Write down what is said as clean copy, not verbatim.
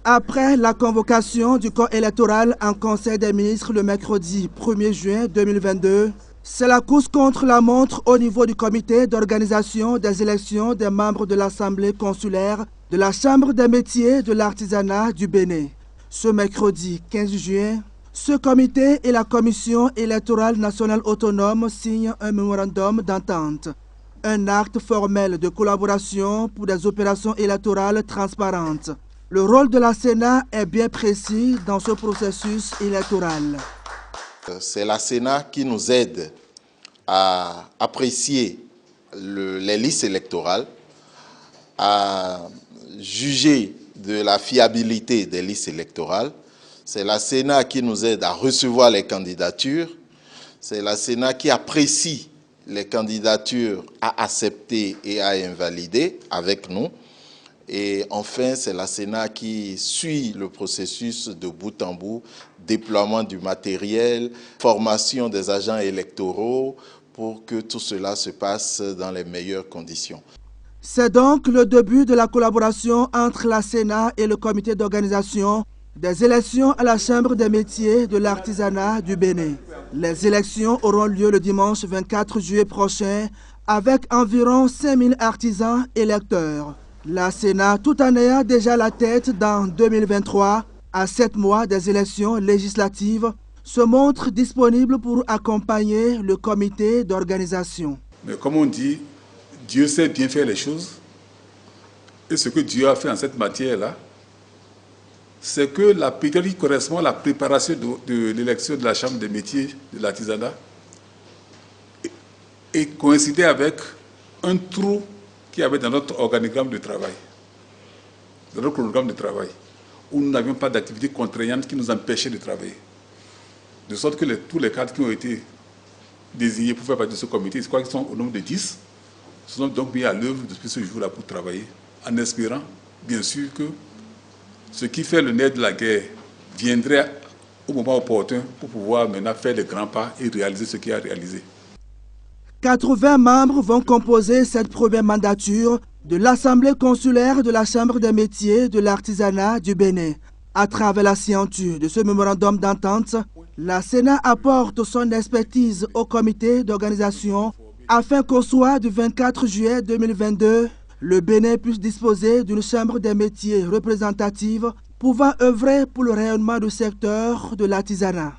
Après la convocation du corps électoral en Conseil des ministres le mercredi 1er juin 2022, c'est la course contre la montre au niveau du comité d'organisation des élections des membres de l'Assemblée consulaire de la Chambre des métiers de l'artisanat du Bénin. Ce mercredi 15 juin, ce comité et la Commission électorale nationale autonome signent un mémorandum d'entente, un acte formel de collaboration pour des opérations électorales transparentes. Le rôle de la Sénat est bien précis dans ce processus électoral. C'est la Sénat qui nous aide à apprécier les listes électorales, à juger de la fiabilité des listes électorales. C'est la Sénat qui nous aide à recevoir les candidatures. C'est la Sénat qui apprécie les candidatures à accepter et à invalider avec nous. Et enfin, c'est la Sénat qui suit le processus de bout en bout, déploiement du matériel, formation des agents électoraux pour que tout cela se passe dans les meilleures conditions. C'est donc le début de la collaboration entre la Sénat et le comité d'organisation des élections à la Chambre des métiers de l'artisanat du Bénin. Les élections auront lieu le dimanche 24 juillet prochain avec environ 5000 artisans électeurs. La Sénat, tout en ayant déjà la tête dans 2023, à 7 mois des élections législatives, se montre disponible pour accompagner le comité d'organisation. Mais comme on dit, Dieu sait bien faire les choses. Et ce que Dieu a fait en cette matière-là, c'est que la période qui correspond à la préparation de l'élection de la Chambre des métiers de l'artisanat est coïncidé avec un trou qu'il y avait dans notre organigramme de travail, dans notre programme de travail, où nous n'avions pas d'activité contraignante qui nous empêchait de travailler. De sorte que tous les cadres qui ont été désignés pour faire partie de ce comité, je crois qu'ils sont au nombre de 10, sont donc mis à l'œuvre depuis ce jour-là pour travailler, en espérant, bien sûr, que ce qui fait le nerf de la guerre viendrait au moment opportun pour pouvoir maintenant faire les grands pas et réaliser ce qu'il a réalisé. 80 membres vont composer cette première mandature de l'Assemblée consulaire de la Chambre des métiers de l'artisanat du Bénin. À travers la signature de ce mémorandum d'entente, la Sénat apporte son expertise au comité d'organisation afin qu'au soir du 24 juillet 2022, le Bénin puisse disposer d'une chambre des métiers représentative pouvant œuvrer pour le rayonnement du secteur de l'artisanat.